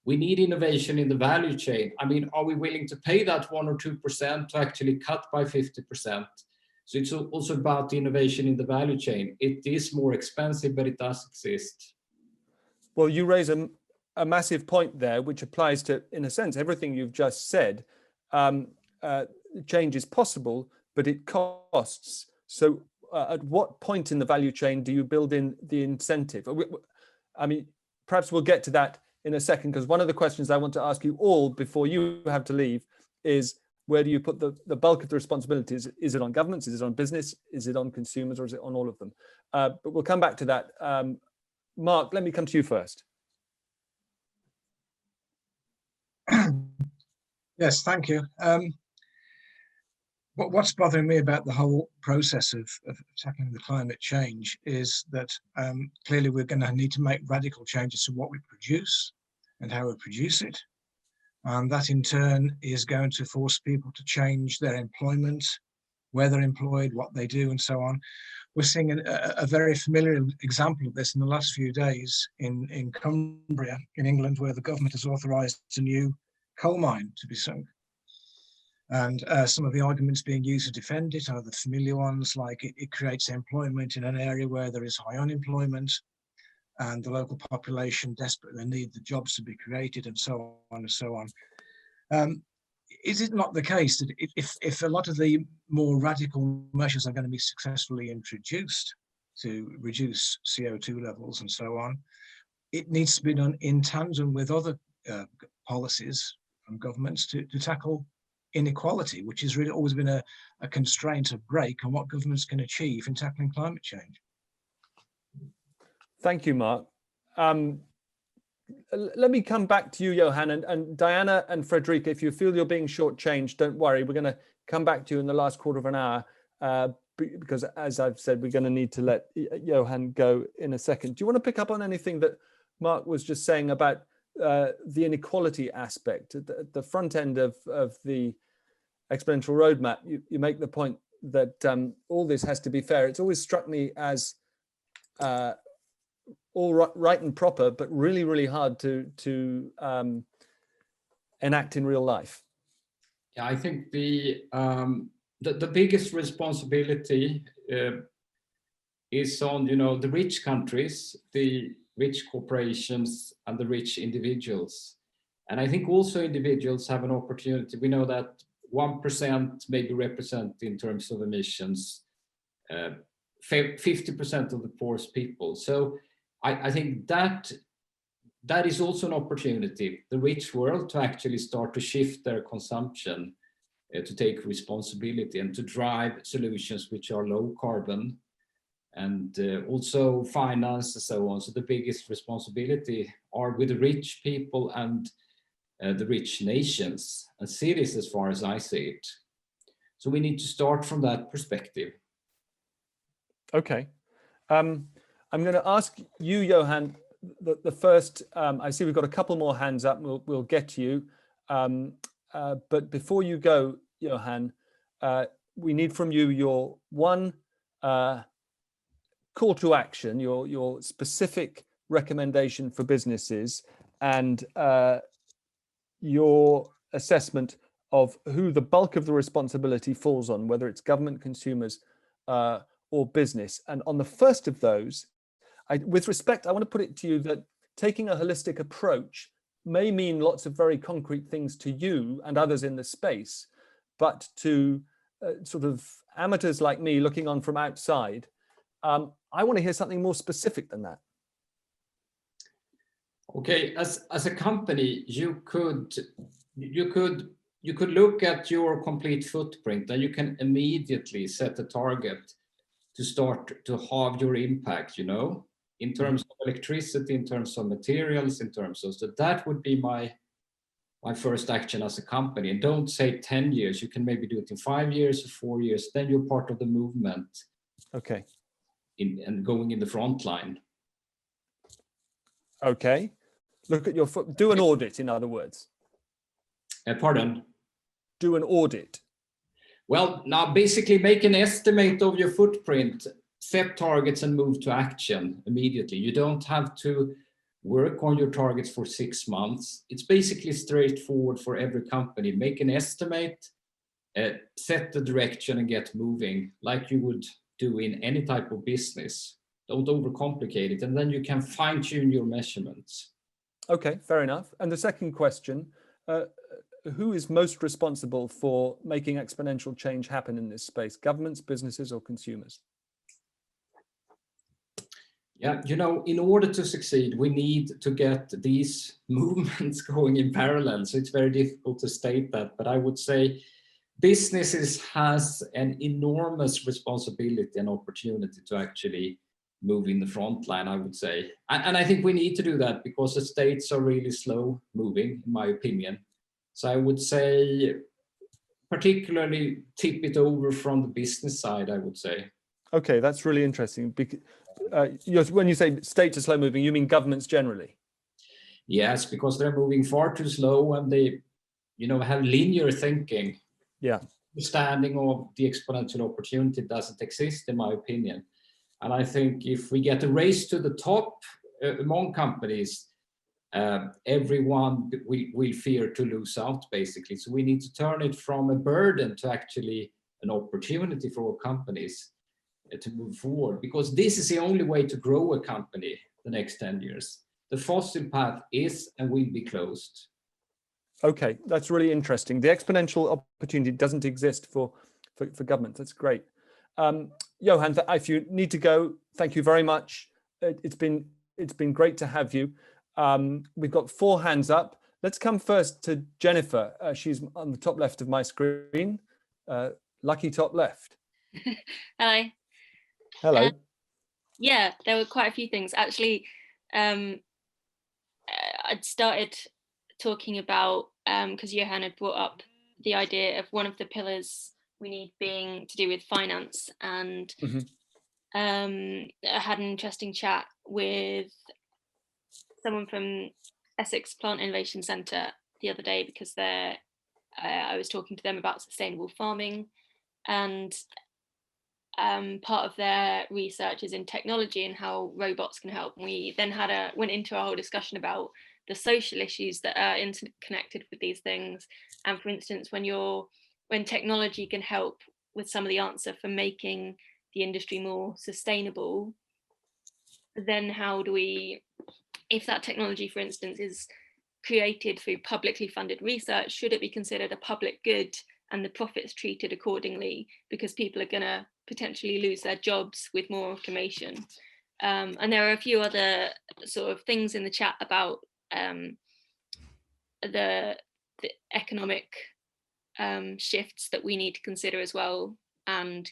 We need innovation in the value chain. I mean, are we willing to pay that 1 or 2% to actually cut by 50%? So it's also about the innovation in the value chain. It is more expensive, but it does exist. Well, you raise a massive point there, which applies to, in a sense, everything you've just said. Change is possible, but it costs. So at what point in the value chain do you build in the incentive? I mean, perhaps we'll get to that in a second, because one of the questions I want to ask you all before you have to leave is, where do you put the bulk of the responsibilities? Is it on governments? Is it on business? Is it on consumers? Or is it on all of them? But we'll come back to that. Mark, let me come to you first. Yes, thank you. What's bothering me about the whole process of tackling the climate change is that clearly we're going to need to make radical changes to what we produce and how we produce it. And that in turn is going to force people to change their employment, where they're employed, what they do, and so on. We're seeing a very familiar example of this in the last few days in Cumbria, in England, where the government has authorised a new coal mine to be sunk. And some of the arguments being used to defend it are the familiar ones, like it creates employment in an area where there is high unemployment and the local population desperately need the jobs to be created, and so on and so on. Is it not the case that if a lot of the more radical measures are going to be successfully introduced to reduce CO2 levels and so on, it needs to be done in tandem with other policies from governments to tackle inequality, which has really always been a constraint, a brake on what governments can achieve in tackling climate change? Thank you, Mark. Let me come back to you, Johan, and Diana and Fredrika. If you feel you're being shortchanged, don't worry. We're going to come back to you in the last quarter of an hour because, as I've said, we're going to need to let Johan go in a second. Do you want to pick up on anything that Mark was just saying about the inequality aspect at the front end of the exponential roadmap? You make the point that all this has to be fair. It's always struck me as all right and proper, but really, really hard to enact in real life. Yeah, I think the biggest responsibility is on the rich countries, the rich corporations, and the rich individuals. And I think also individuals have an opportunity. We know that 1% maybe represent in terms of emissions 50% of the poorest people. So I think that is also an opportunity, the rich world, to actually start to shift their consumption, to take responsibility and to drive solutions which are low carbon, and also finance and so on. So the biggest responsibility are with the rich people and the rich nations and cities, as far as I see it. So we need to start from that perspective. Okay. I'm going to ask you, Johan, the first. I see we've got a couple more hands up. We'll get to you. But before you go, Johan, we need from you your one call to action, your specific recommendation for businesses, and your assessment of who the bulk of the responsibility falls on, whether it's government, consumers, or business. And on the first of those, with respect, I want to put it to you that taking a holistic approach may mean lots of very concrete things to you and others in the space, but to sort of amateurs like me looking on from outside, I want to hear something more specific than that. Okay, as a company, you could look at your complete footprint, and you can immediately set a target to start to halve your impact, in terms of electricity, in terms of materials, in terms of, so that would be my first action as a company. And don't say 10 years, you can maybe do it in 5 years or 4 years, then you're part of the movement. Okay. And going in the front line. Okay. Look at your foot, do an audit, in other words. Pardon? Do an audit. Well, now basically make an estimate of your footprint, set targets, and move to action immediately. You don't have to work on your targets for 6 months. It's basically straightforward for every company. Make an estimate, set the direction and get moving like you would do in any type of business. Don't overcomplicate it, and then you can fine tune your measurements. Okay, fair enough. And the second question, who is most responsible for making exponential change happen in this space? Governments, businesses, or consumers? Yeah, you know, in order to succeed, we need to get these movements going in parallel. So it's very difficult to state that, but I would say businesses has an enormous responsibility and opportunity to actually move in the front line, I would say. And I think we need to do that because the states are really slow moving, in my opinion. So I would say particularly tip it over from the business side, I would say. Okay, that's really interesting. When you say states are slow moving, you mean governments generally? Yes, because they're moving far too slow and they, you know, have linear thinking. Yeah. Understanding of the exponential opportunity doesn't exist, in my opinion. And I think if we get a race to the top among companies, everyone will fear to lose out, basically. So we need to turn it from a burden to actually an opportunity for companies to move forward, because this is the only way to grow a company the next 10 years. The fossil path is and will be closed. Okay, that's really interesting. The exponential opportunity doesn't exist for government. That's great. Johan, if you need to go, thank you very much. It's been great to have you. We've got 4 hands up. Let's come first to Jennifer. She's on the top left of my screen. Lucky top left. Hello. Hello. Yeah, there were quite a few things. Actually, I'd started talking about, because Johan had brought up the idea of one of the pillars we need being to do with finance. And I had an interesting chat with someone from Essex Plant Innovation Centre the other day, because I was talking to them about sustainable farming, and part of their research is in technology and how robots can help. And we then went into a whole discussion about the social issues that are interconnected with these things. And for instance, when technology can help with some of the answer for making the industry more sustainable, then how do we, if that technology, for instance, is created through publicly funded research, should it be considered a public good and the profits treated accordingly, because people are going to potentially lose their jobs with more automation? And there are a few other sort of things in the chat about the economic shifts that we need to consider as well, and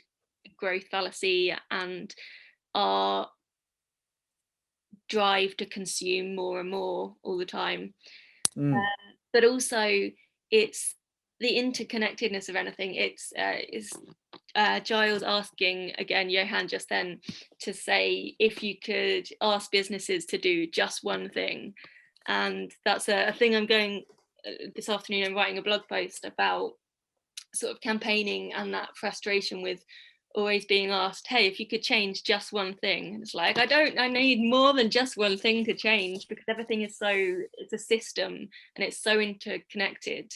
growth fallacy, and our drive to consume more and more all the time. But also it's the interconnectedness of anything. It's Giles asking again, Johan just then, to say if you could ask businesses to do just one thing. And that's a thing I'm going this afternoon. I'm writing a blog post about sort of campaigning and that frustration with always being asked, hey, if you could change just one thing. And it's like, I need more than just one thing to change, because everything is it's a system and it's so interconnected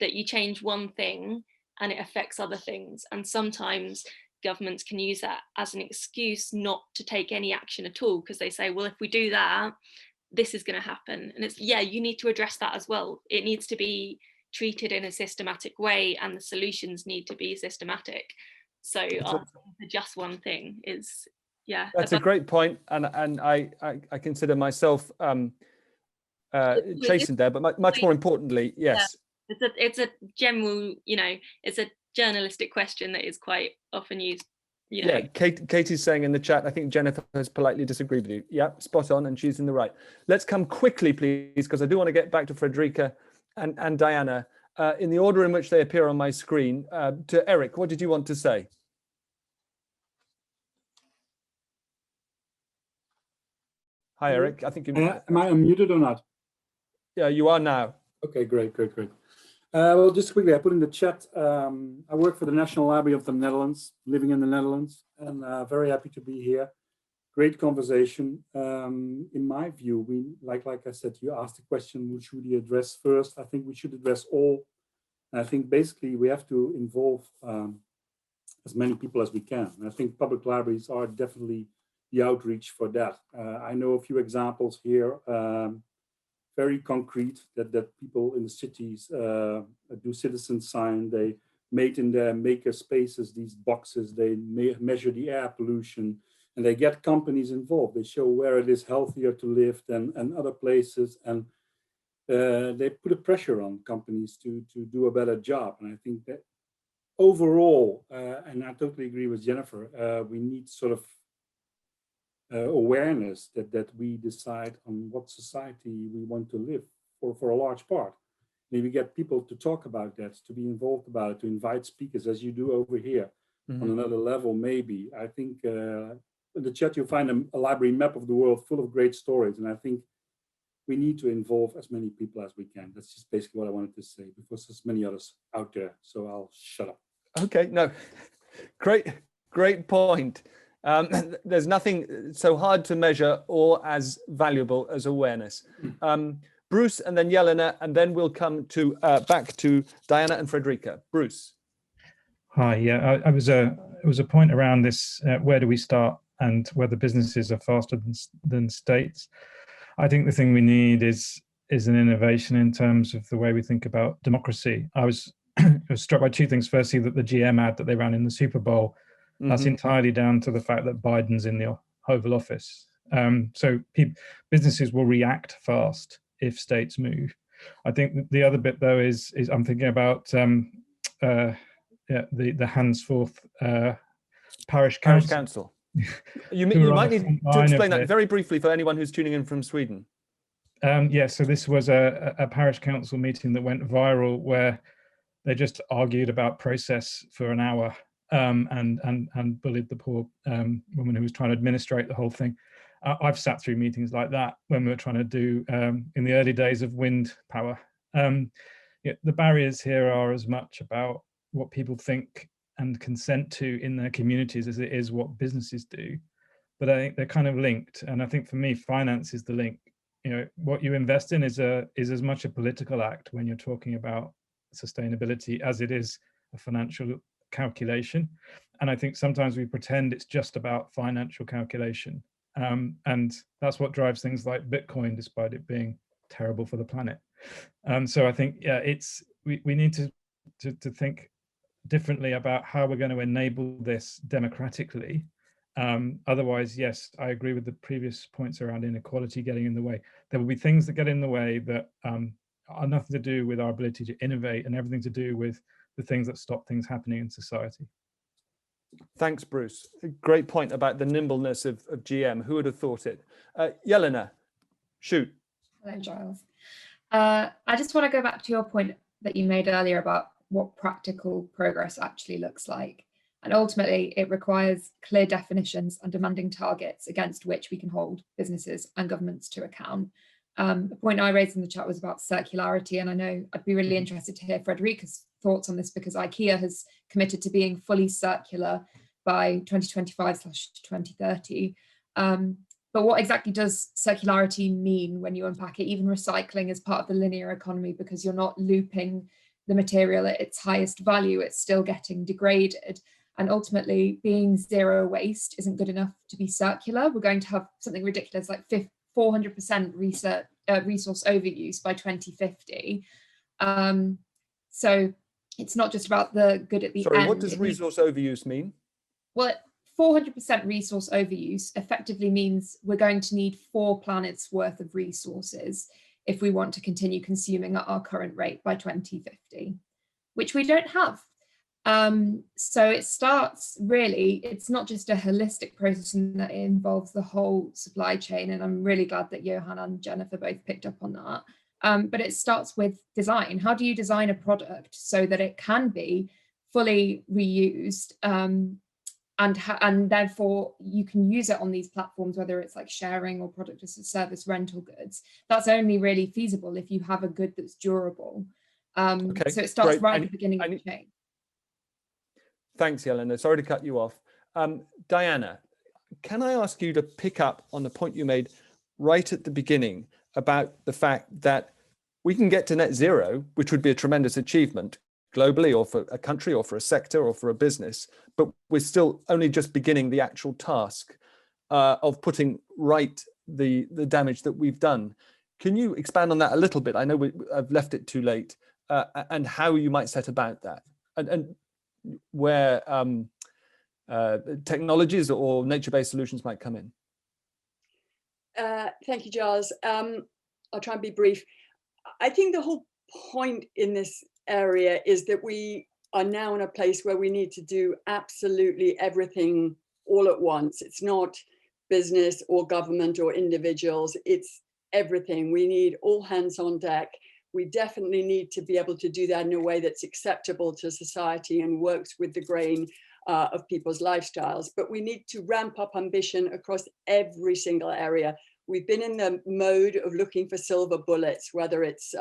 that you change one thing and it affects other things. And sometimes governments can use that as an excuse not to take any action at all, because they say, well, if we do that, this is going to happen. And it's, yeah, you need to address that as well. It needs to be treated in a systematic way, and the solutions need to be systematic. So just one thing is, yeah. That's a great point, and I consider myself chastened there, but much more importantly, yes. Yeah, it's a general, it's a journalistic question that is quite often used. Yeah, Katie's saying in the chat, I think Jennifer has politely disagreed with you. Yeah, spot on, and she's in the right. Let's come quickly, please, because I do want to get back to Fredrika and Diana in the order in which they appear on my screen. To Eric, what did you want to say? Hi, Eric. I think you. Am I unmuted or not? Yeah, you are now. Okay, great. Well, just quickly, I put in the chat, I work for the National Library of the Netherlands, living in the Netherlands, and very happy to be here. Great conversation. In my view, like I said, you asked the question, which should we address first? I think we should address all. And I think basically we have to involve as many people as we can. And I think public libraries are definitely the outreach for that. I know a few examples here, very concrete, that people in the cities do citizen science. They made in their maker spaces these boxes. They measure the air pollution, and they get companies involved. They show where it is healthier to live than other places, and they put a pressure on companies to do a better job. And I think that overall, and I totally agree with Jennifer, we need sort of awareness that we decide on what society we want to live for a large part. Maybe get people to talk about that, to be involved about it, to invite speakers as you do over here on another level, maybe. I think in the chat you'll find a library map of the world full of great stories. And I think we need to involve as many people as we can. That's just basically what I wanted to say, because there's many others out there. So I'll shut up. Okay, no, great point. There's nothing so hard to measure or as valuable as awareness. Bruce and then Jelena, and then we'll come to back to Diana and Fredrika. Bruce. Hi, yeah, it was a point around this, where do we start and whether businesses are faster than states. I think the thing we need is an innovation in terms of the way we think about democracy. I was struck by two things. Firstly, that the GM ad that they ran in the Super Bowl, that's entirely down to the fact that Biden's in the Oval Office. So businesses will react fast if states move. I think the other bit though is I'm thinking about the Handsforth Parish Council. You might need to explain that very briefly for anyone who's tuning in from Sweden. Yeah, so this was a parish council meeting that went viral where they just argued about process for an hour and bullied the poor woman who was trying to administrate the whole thing. I've sat through meetings like that when we were trying to do in the early days of wind power. The barriers here are as much about what people think and consent to in their communities as it is what businesses do. But I think they're kind of linked. And I think for me, finance is the link. What you invest in is as much a political act when you're talking about sustainability as it is a financial calculation. And I think sometimes we pretend it's just about financial calculation. And that's what drives things like Bitcoin, despite it being terrible for the planet. So I think, yeah, we need to think differently about how we're going to enable this democratically. Otherwise, yes, I agree with the previous points around inequality getting in the way. There will be things that get in the way that are nothing to do with our ability to innovate and everything to do with the things that stop things happening in society. Thanks, Bruce. A great point about the nimbleness of GM. Who would have thought it? Jelena, shoot. Hello, Giles. I just want to go back to your point that you made earlier about what practical progress actually looks like. And ultimately, it requires clear definitions and demanding targets against which we can hold businesses and governments to account. The point I raised in the chat was about circularity, and I know I'd be really interested to hear Fredrika's thoughts on this, because IKEA has committed to being fully circular by 2025/2030. But what exactly does circularity mean when you unpack it? Even recycling is part of the linear economy, because you're not looping the material at its highest value, it's still getting degraded. And ultimately, being zero waste isn't good enough to be circular. We're going to have something ridiculous like 400% resource overuse by 2050. So it's not just about the good at the end. Sorry, what does resource overuse mean? Well, 400% resource overuse effectively means we're going to need 4 planets worth of resources if we want to continue consuming at our current rate by 2050, which we don't have. So it starts really, it's not just a holistic process in that it involves the whole supply chain. And I'm really glad that Johan and Jennifer both picked up on that. But it starts with design. How do you design a product so that it can be fully reused and therefore you can use it on these platforms, whether it's like sharing or product as a service, rental goods? That's only really feasible if you have a good that's durable. Okay, so it starts right at the beginning of the chain. Thanks, Jelena. Sorry to cut you off. Diana, can I ask you to pick up on the point you made right at the beginning about the fact that we can get to net zero, which would be a tremendous achievement globally or for a country or for a sector or for a business, but we're still only just beginning the actual task of putting right the damage that we've done. Can you expand on that a little bit? I know I've left it too late, and how you might set about that, and where technologies or nature-based solutions might come in. Thank you, Giles. I'll try and be brief. I think the whole point in this area is that we are now in a place where we need to do absolutely everything all at once. It's not business or government or individuals, it's everything. We need all hands on deck. We definitely need to be able to do that in a way that's acceptable to society and works with the grain of people's lifestyles. But we need to ramp up ambition across every single area. We've been in the mode of looking for silver bullets, whether it's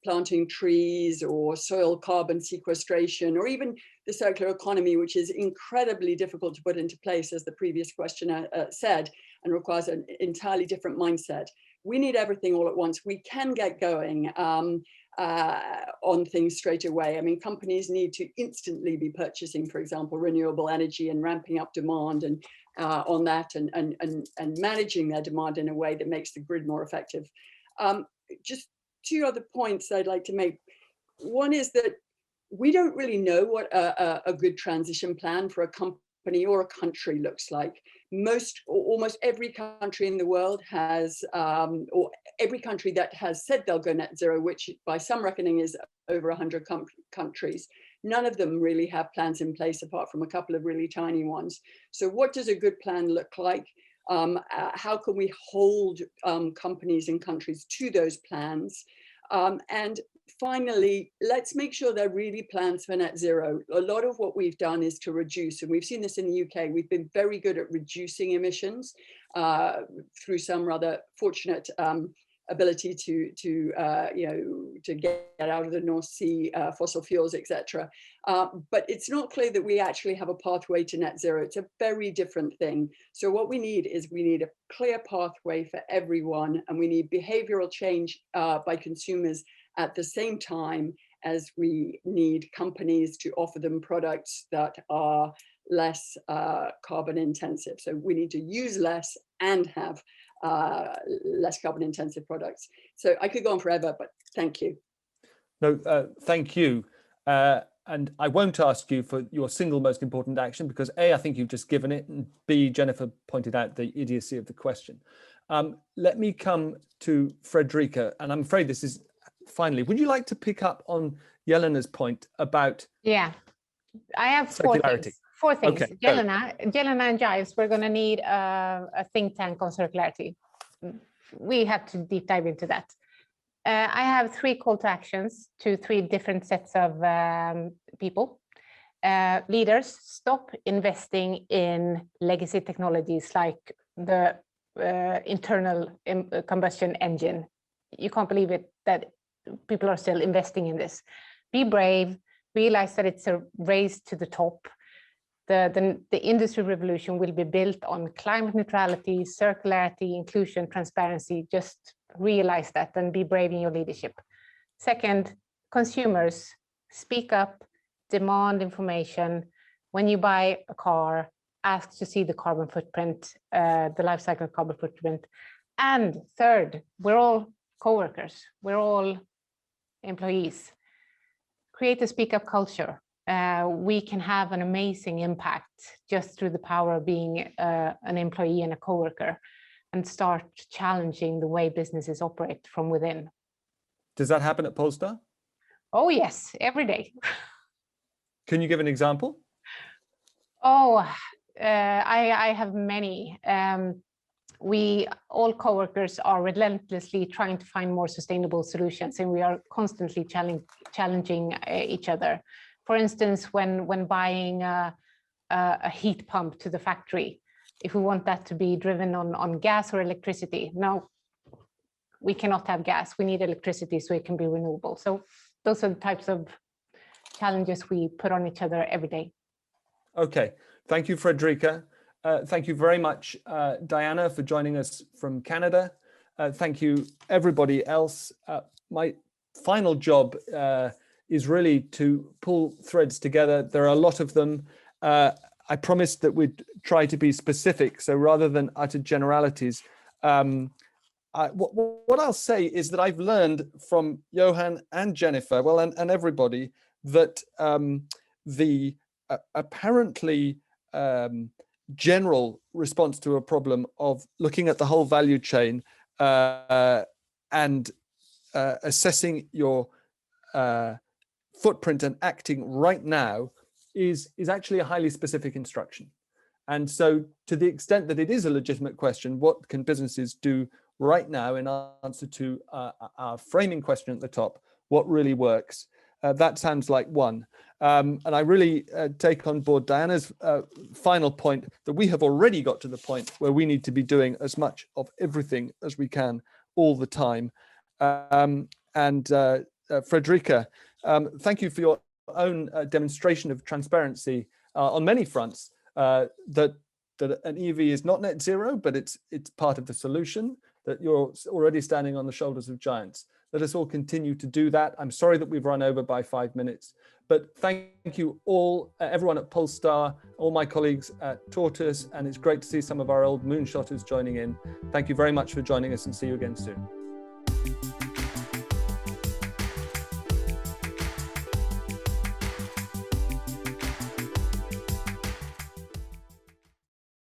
planting trees or soil carbon sequestration, or even the circular economy, which is incredibly difficult to put into place, as the previous questioner said, and requires an entirely different mindset. We need everything all at once. We can get going on things straight away. I mean, companies need to instantly be purchasing, for example, renewable energy and ramping up demand and on that and managing their demand in a way that makes the grid more effective. Just two other points I'd like to make. One is that we don't really know what a good transition plan for a company or a country looks like. Almost every country in the world has, or every country that has said they'll go net zero, which by some reckoning is over 100 countries, none of them really have plans in place apart from a couple of really tiny ones. So what does a good plan look like? How can we hold companies and countries to those plans? And finally, let's make sure they're really plans for net zero. A lot of what we've done is to reduce, and we've seen this in the UK. We've been very good at reducing emissions through some rather fortunate ability to get out of the North Sea, fossil fuels, etc. But it's not clear that we actually have a pathway to net zero. It's a very different thing. So what we need is a clear pathway for everyone, and we need behavioral change by consumers at the same time as we need companies to offer them products that are less carbon intensive. So we need to use less and have less carbon intensive products. So I could go on forever, but thank you. No, thank you. And I won't ask you for your single most important action because A, I think you've just given it, and B, Jennifer pointed out the idiocy of the question. Let me come to Fredrika, and I'm afraid this is finally, would you like to pick up on Yelena's point about I have circularity? Four things. Okay, Yelena and Giles, we're going to need a think tank on circularity. We have to deep dive into that. I have 3 call to actions to 3 different sets of people. Leaders, stop investing in legacy technologies like the internal combustion engine. You can't believe it that people are still investing in this. Be brave, realize that it's a race to the top. The industry revolution will be built on climate neutrality, circularity, inclusion, transparency. Just realize that and be brave in your leadership. Second, consumers, speak up, demand information. When you buy a car, ask to see the carbon footprint, the life cycle carbon footprint. And third, we're all co-workers, we're all employees. Create a speak up culture. We can have an amazing impact just through the power of being an employee and a coworker, and start challenging the way businesses operate from within. Does that happen at Polestar? Oh yes, every day. Can you give an example? Oh, I have many. We all coworkers are relentlessly trying to find more sustainable solutions, and we are constantly challenging each other. For instance, when buying a heat pump to the factory, if we want that to be driven on gas or electricity, no, we cannot have gas. We need electricity so it can be renewable. So those are the types of challenges we put on each other every day. Okay, thank you, Fredrika. Thank you very much, Diana, for joining us from Canada. Thank you, everybody else. My final job is really to pull threads together. There are a lot of them. I promised that we'd try to be specific. So rather than utter generalities, what I'll say is that I've learned from Johan and Jennifer, well, and everybody, that the apparently general response to a problem of looking at the whole value chain and assessing your footprint and acting right now is actually a highly specific instruction. And so to the extent that it is a legitimate question, what can businesses do right now in answer to our framing question at the top, what really works? That sounds like one. And I really take on board Diana's final point that we have already got to the point where we need to be doing as much of everything as we can all the time. Fredrika, thank you for your own demonstration of transparency on many fronts, that an EV is not net zero, but it's part of the solution, that you're already standing on the shoulders of giants. Let us all continue to do that. I'm sorry that we've run over by 5 minutes, but thank you all, everyone at Polstar, all my colleagues at Tortoise, and it's great to see some of our old moonshotters joining in. Thank you very much for joining us, and see you again soon.